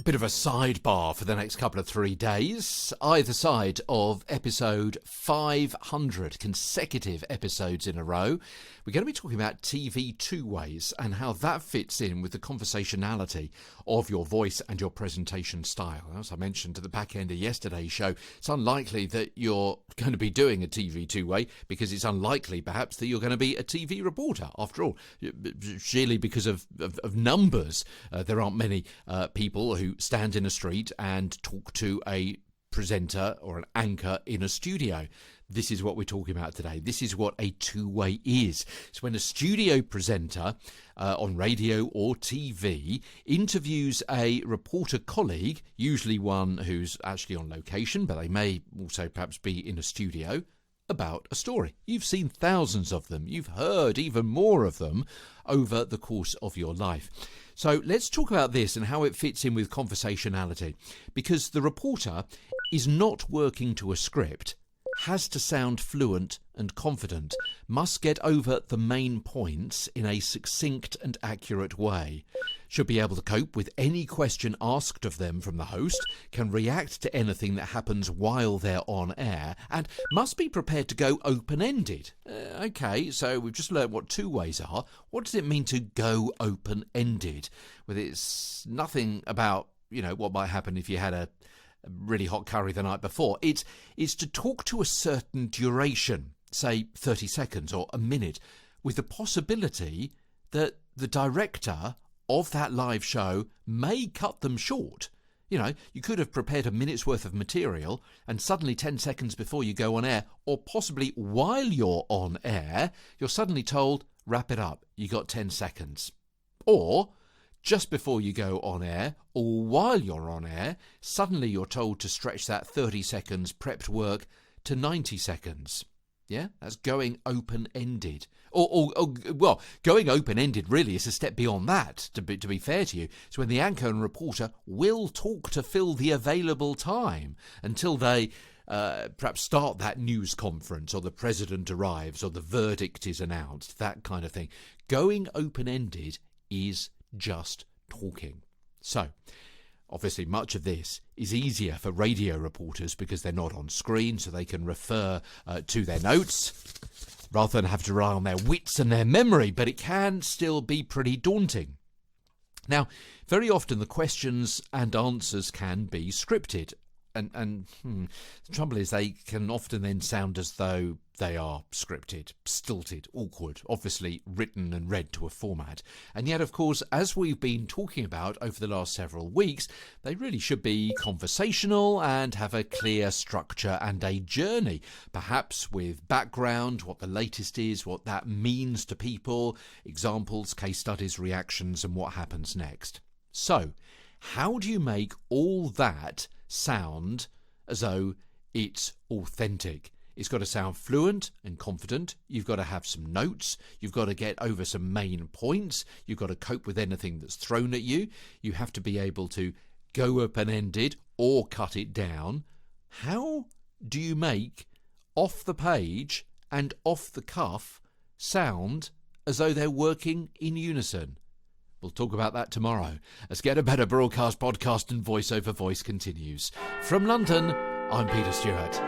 bit of a sidebar for the next couple of 3 days. Either side of episode 500, consecutive episodes in a row, we're going to be talking about TV two ways and how that fits in with the conversationality of your voice and your presentation style. As I mentioned at the back end of yesterday's show, it's unlikely that you're going to be doing a TV two-way because it's unlikely perhaps that you're going to be a TV reporter. After all, surely because of numbers, there aren't many people who stand in a street and talk to a presenter or an anchor in a studio. This is what we're talking about today. This is what a two-way is. It's when a studio presenter on radio or TV interviews a reporter colleague, usually one who's actually on location, but they may also perhaps be in a studio, about a story. You've seen thousands of them. You've heard even more of them over the course of your life. So let's talk about this and how it fits in with conversationality, because the reporter is not working to a script, has to sound fluent and confident, must get over the main points in a succinct and accurate way, should be able to cope with any question asked of them from the host, can react to anything that happens while they're on air, and must be prepared to go open-ended. Okay, so we've just learned what two ways are. What does it mean to go open-ended? Well, it's nothing about, what might happen if you had a really hot curry the night before. It's to talk to a certain duration, say 30 seconds or a minute, with the possibility that the director of that live show may cut them short. You could have prepared a minute's worth of material and suddenly 10 seconds before you go on air, or possibly while you're on air, you're suddenly told, wrap it up, you got 10 seconds. Or just before you go on air, or while you're on air, suddenly you're told to stretch that 30 seconds prepped work to 90 seconds. Yeah, that's going open-ended. Well, going open-ended really is a step beyond that, to be fair to you. It's when the anchor and reporter will talk to fill the available time until they perhaps start that news conference, or the president arrives, or the verdict is announced, that kind of thing. Going open-ended is just talking. So, obviously, much of this is easier for radio reporters because they're not on screen, so they can refer to their notes rather than have to rely on their wits and their memory, but it can still be pretty daunting. Now, very often the questions and answers can be scripted, and the trouble is they can often then sound as though they are scripted, stilted, awkward, obviously written and read to a format. And yet, of course, as we've been talking about over the last several weeks, they really should be conversational and have a clear structure and a journey, perhaps with background, what the latest is, what that means to people, examples, case studies, reactions, and what happens next. So, how do you make all that sound as though it's authentic? It's got to sound fluent and confident. You've got to have some notes. You've got to get over some main points. You've got to cope with anything that's thrown at you. You have to be able to go open-ended or cut it down. How do you make off the page and off the cuff sound as though they're working in unison? We'll talk about that tomorrow as Get a Better Broadcast Podcast and Voice Over Voice continues. From London, I'm Peter Stewart.